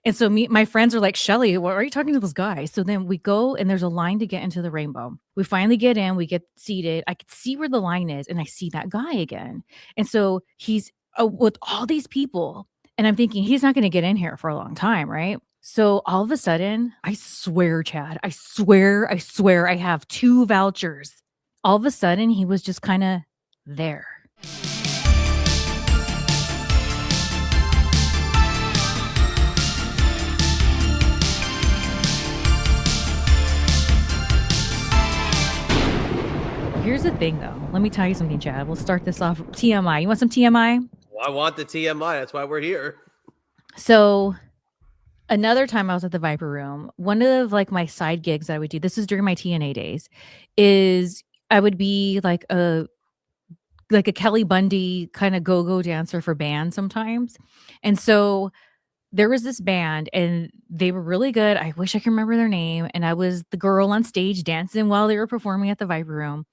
And so my friends are like, Shelly, why are you talking to this guy? So then we go and there's a line to get into the rainbow. We finally get in, we get seated. I could see where the line is and I see that guy again. And so he's with all these people. And I'm thinking he's not going to get in here for a long time, right? So all of a sudden, I swear, Chad, I swear I have 2 vouchers. All of a sudden, he was just kind of there. Here's the thing, though. Let me tell you something, Chad. We'll start this off. TMI. You want some TMI? Well, I want the TMI. That's why we're here. So another time I was at the Viper Room, one of like my side gigs I would do, this is during my TNA days, is I would be like a Kelly Bundy kind of go-go dancer for bands sometimes. And so there was this band and they were really good. I wish I could remember their name. And I was the girl on stage dancing while they were performing at the Viper Room.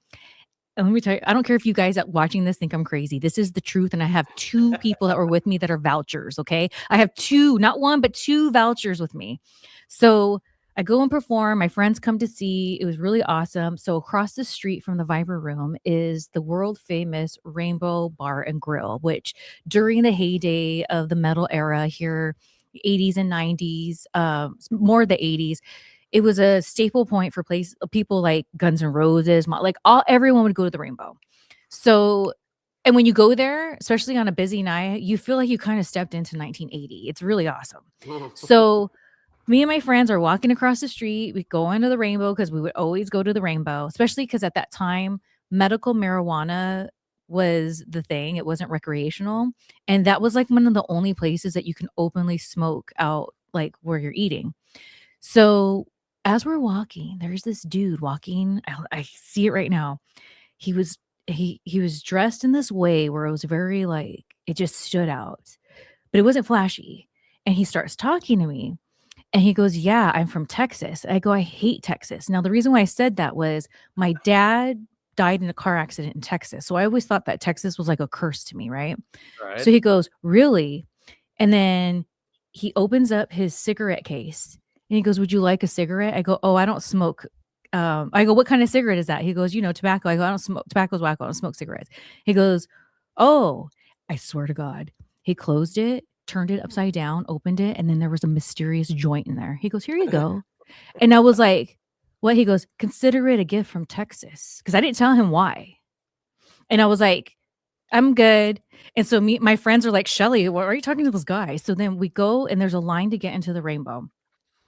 And let me tell you, I don't care if you guys watching this think I'm crazy. This is the truth. And I have 2 people that were with me that are vouchers. Okay. I have 2, not 1, but 2 vouchers with me. So I go and perform. My friends come to see. It was really awesome. So across the street from the Viper Room is the world famous Rainbow Bar and Grill, which during the heyday of the metal era here, 80s and 90s, more the 80s, it was a staple point for people like Guns N' Roses, everyone would go to the Rainbow. So, and when you go there, especially on a busy night, you feel like you kind of stepped into 1980. It's really awesome. So me and my friends are walking across the street. We go into the Rainbow because we would always go to the Rainbow, especially because at that time, medical marijuana was the thing. It wasn't recreational. And that was like one of the only places that you can openly smoke out, like where you're eating. So as we're walking, there's this dude walking. I see it right now. He was dressed in this way where it was very like, it just stood out, but it wasn't flashy. And he starts talking to me and he goes, yeah, I'm from Texas. I go, I hate Texas. Now, the reason why I said that was my dad died in a car accident in Texas. So I always thought that Texas was like a curse to me, right? Right. So he goes, really? And then he opens up his cigarette case and he goes, would you like a cigarette? I go, oh, I don't smoke. I go, what kind of cigarette is that? He goes, tobacco. I go, I don't smoke. Tobacco's wacko. I don't smoke cigarettes. He goes, oh, I swear to God. He closed it, turned it upside down, opened it, and then there was a mysterious joint in there. He goes, here you go. And I was like, what? He goes, consider it a gift from Texas. Because I didn't tell him why. And I was like, I'm good. And so my friends are like, Shelly, why are you talking to this guy? So then we go and there's a line to get into the Rainbow.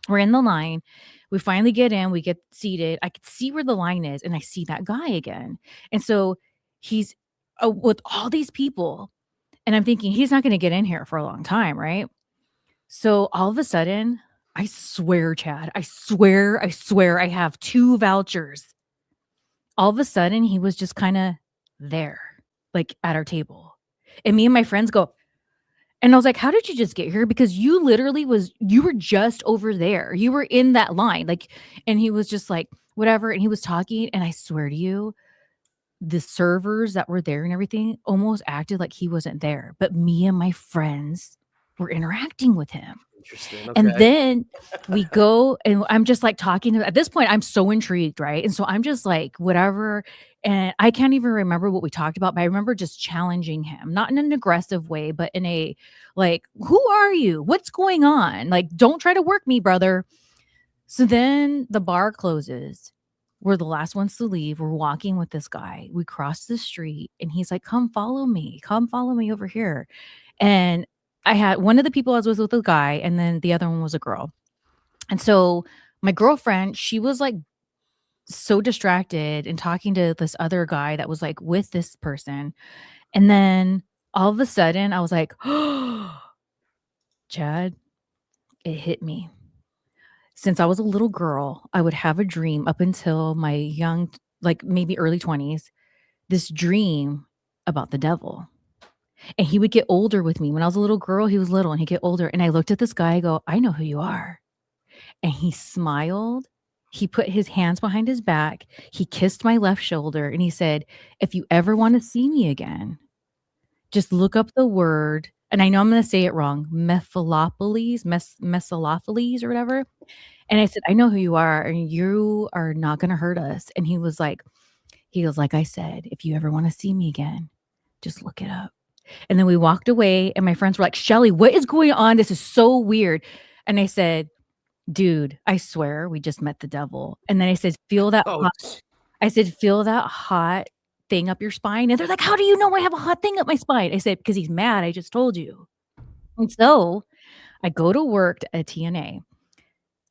We're in the line. We finally get in. We get seated. I could see where the line is, and I see that guy again. And so he's with all these people, and I'm thinking he's not going to get in here for a long time, right? So all of a sudden, I swear, Chad, I swear I have 2 vouchers. All of a sudden, he was just kind of there, like at our table. And me and my friends go, and I was like, how did you just get here? Because you were just over there. You were in that line. And he was just like, whatever. And he was talking. And I swear to you, the servers that were there and everything almost acted like he wasn't there. But me and my friends were interacting with him. Interesting. Okay. And then we go and I'm just like talking to, at this point, I'm so intrigued, right? And so I'm just like, whatever. And I can't even remember what we talked about, but I remember just challenging him, not in an aggressive way, but in a like, who are you? What's going on? Like, don't try to work me, brother. So then the bar closes. We're the last ones to leave. We're walking with this guy. We cross the street and he's like, come follow me over here. And I had one of the people I was with a guy, and then the other one was a girl. And so my girlfriend, she was like so distracted and talking to this other guy that was like with this person. And then all of a sudden I was like, oh, Chad, it hit me. Since I was a little girl, I would have a dream up until my young, like maybe early 20s, this dream about the devil. And he would get older with me. When I was a little girl, he was little and he'd get older. And I looked at this guy, I go, I know who you are. And he smiled. He put his hands behind his back. He kissed my left shoulder. And he said, if you ever want to see me again, just look up the word and I know I'm gonna say it wrong, Methalophiles or whatever. And I said, "I know who you are, and you are not gonna hurt us." And he goes, "Like I said, if you ever wanna see me again, just look it up." And then we walked away, and my friends were like, "Shelly, what is going on? This is so weird." And I said, "Dude, I swear we just met the devil." And then I said, "Feel that Oh, hot." I said, "Feel that hot thing up your spine?" And they're like, "How do you know I have a hot thing up my spine?" I said, "Because he's mad, I just told you." And so, I go to work at TNA.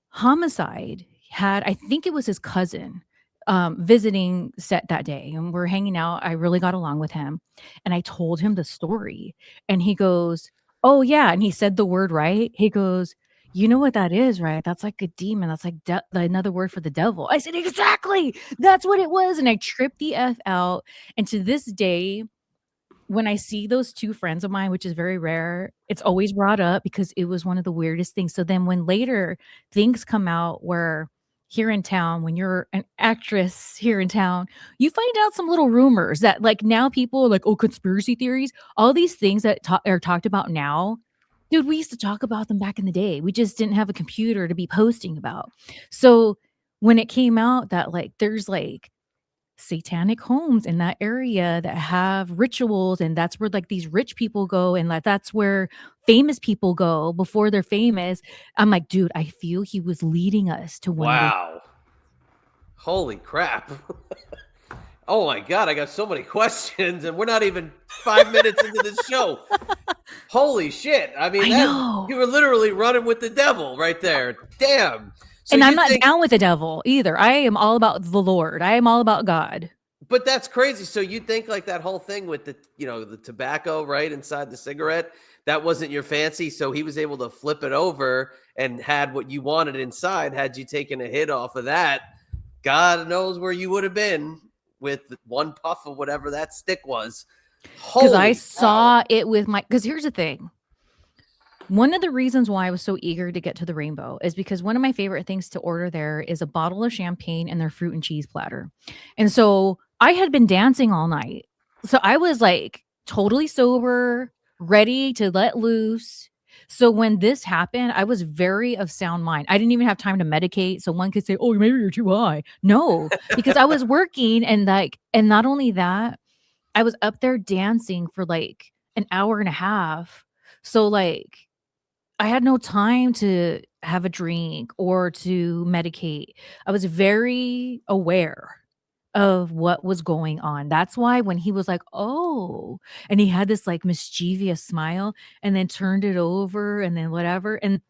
Homicide had, I think it was his cousin, visiting set that day, and we're hanging out. I really got along with him, and I told him the story, and he goes, "Oh, yeah," and he said the word right. He goes, "You know what that is, right? That's like a demon. That's like another word for the devil." I said, "Exactly. That's what it was," and I tripped the F out, and to this day, when I see those 2 friends of mine, which is very rare, it's always brought up because it was one of the weirdest things. So then when later things come out where here in town, when you're an actress here in town, you find out some little rumors that, like, now people are like, "Oh, conspiracy theories." All these things that are talked about now, dude, we used to talk about them back in the day. We just didn't have a computer to be posting about. So when it came out that, like, there's, like, satanic homes in that area that have rituals, and that's where, like, these rich people go, and, like, that's where famous people go before they're famous. I'm like, "Dude, I feel he was leading us to one of those." wow. Holy crap. Oh my God, I got so many questions, and we're not even 5 minutes into this show. Holy shit. I mean, I that know, you were literally running with the devil right there. Damn. So and I'm you not think, down with the devil either. I am all about the Lord. I am all about God. but that's crazy. So you think like that whole thing with the tobacco right inside the cigarette, that wasn't your fancy. So he was able to flip it over and had what you wanted inside. Had you taken a hit off of that, God knows where you would have been with one puff of whatever that stick was. 'Cause I Holy cow. saw it with my. Because here's the thing. One of the reasons why I was so eager to get to the Rainbow is because one of my favorite things to order there is a bottle of champagne and their fruit and cheese platter. And so I had been dancing all night. So I was like totally sober, ready to let loose. So when this happened, I was very of sound mind. I didn't even have time to medicate. So one could say, "Oh, maybe you're too high." No, because I was working, and like, and not only that, I was up there dancing for like an hour and a half. So like I had no time to have a drink or to medicate. I was very aware of what was going on. That's why when he was like, "Oh," and he had this, like, mischievous smile and then turned it over and then whatever, and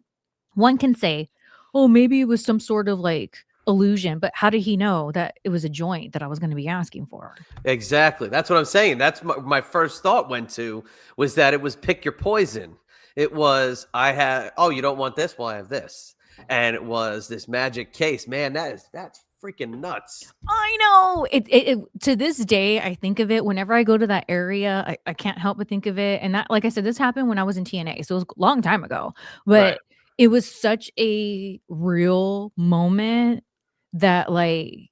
one can say, "Oh, maybe it was some sort of, like, illusion," but how did he know that it was a joint that I was gonna be asking for? Exactly. That's what I'm saying. That's my first thought went to was that it was pick your poison. It was I had oh you don't want this, well I have this, and it was this magic case. Man, that's freaking nuts. I know. It to this day, I think of it whenever I go to that area, I can't help but think of it, and that, like I said, this happened when I was in TNA, so it was a long time ago, Right. but it was such a real moment that, like,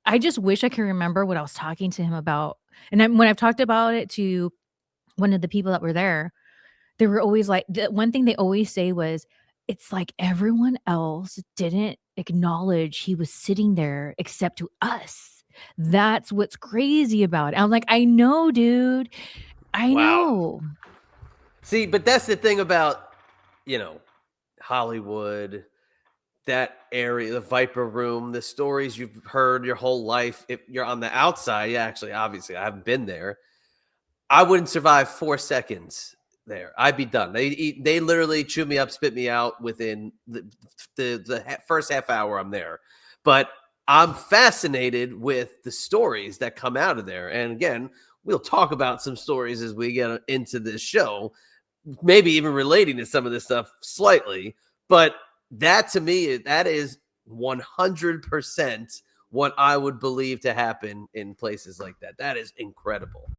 I just wish I could remember what I was talking to him about, and then when I've talked about it to one of the people that were there, they were always like the one thing they always say was, "It's like everyone else didn't acknowledge he was sitting there except to us. That's what's crazy about it." I'm like, "I know, dude. I Wow. know." See, but that's the thing about, you know, Hollywood, that area, the Viper Room, the stories you've heard your whole life. If you're on the outside, yeah, actually, obviously, I haven't been there. I wouldn't survive 4 seconds there. I'd be done. They literally chew me up, spit me out within the first half hour I'm there. But I'm fascinated with the stories that come out of there. And again, we'll talk about some stories as we get into this show, maybe even relating to some of this stuff slightly. But that to me, that is 100% what I would believe to happen in places like that. That is incredible.